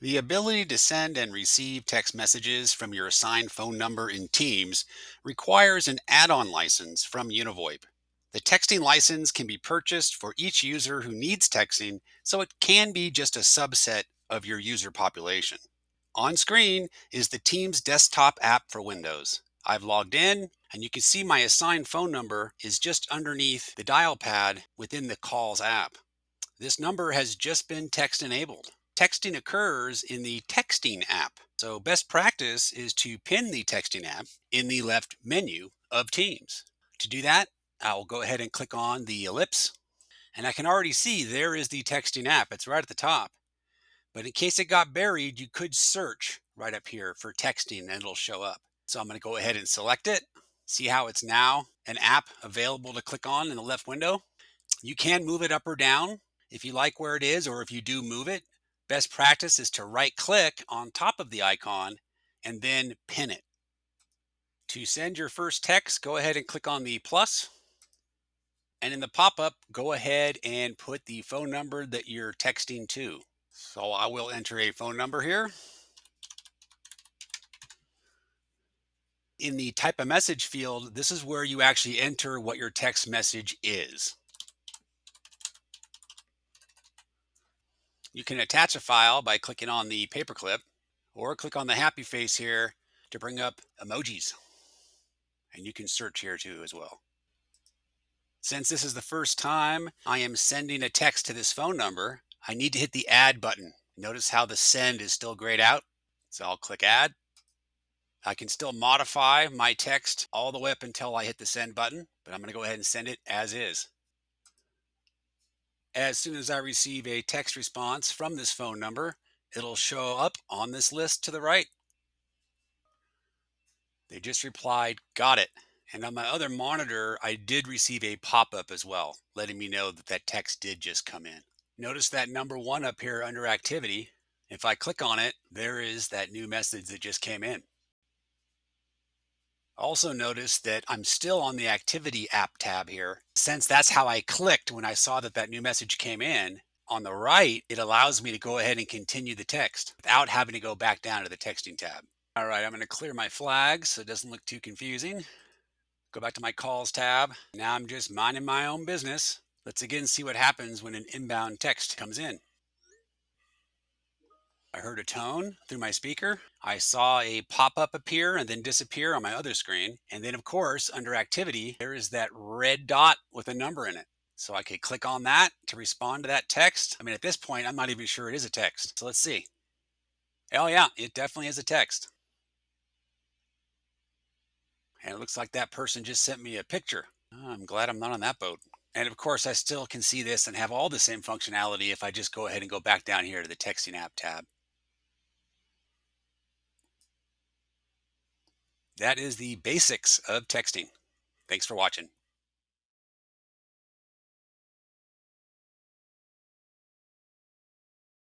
The ability to send and receive text messages from your assigned phone number in Teams requires an add on license from Univoip. The texting license can be purchased for each user who needs texting, so it can be just a subset of your user population. On screen is the Teams desktop app for Windows. I've logged in, and you can see my assigned phone number is just underneath the dial pad within the Calls app. This number has just been text enabled. Texting occurs in the Texting app. So, best practice is to pin the Texting app in the left menu of Teams. To do that, I'll go ahead and click on the ellipse, and I can already see there is the Texting app. It's right at the top. But in case it got buried, you could search right up here for texting and it'll show up. So, I'm going to go ahead and select it. See how it's now an app available to click on in the left window? You can move it up or down if you like where it is, or if you do move it. Best practice is to right click on top of the icon and then pin it. To send your first text, go ahead and click on the plus. And in the pop up, go ahead and put the phone number that you're texting to. So I will enter a phone number here. In the type a message field, this is where you actually enter what your text message is. You can attach a file by clicking on the paperclip, or click on the happy face here to bring up emojis. And you can search here too as well. Since this is the first time I am sending a text to this phone number, I need to hit the add button. Notice how the send is still grayed out. So I'll click add. I can still modify my text all the way up until I hit the send button, but I'm going to go ahead and send it as is. As soon as I receive a text response from this phone number, it'll show up on this list to the right. They just replied, got it. And on my other monitor, I did receive a pop up as well, letting me know that that text did just come in. Notice that number one up here under activity. If I click on it, there is that new message that just came in. Also notice that I'm still on the activity app tab here. Since that's how I clicked when I saw that that new message came in, on the right, it allows me to go ahead and continue the text without having to go back down to the texting tab. All right, I'm going to clear my flags so it doesn't look too confusing. Go back to my calls tab. Now I'm just minding my own business. Let's again see what happens when an inbound text comes in. I heard a tone through my speaker. I saw a pop-up appear and then disappear on my other screen. And then of course, under activity, there is that red dot with a number in it. So I could click on that to respond to that text. I mean, at this point, I'm not even sure it is a text. So let's see. Oh yeah, it definitely is a text. And it looks like that person just sent me a picture. Oh, I'm glad I'm not on that boat. And of course, I still can see this and have all the same functionality if I just go ahead and go back down here to the texting app tab. That is the basics of texting. Thanks for watching.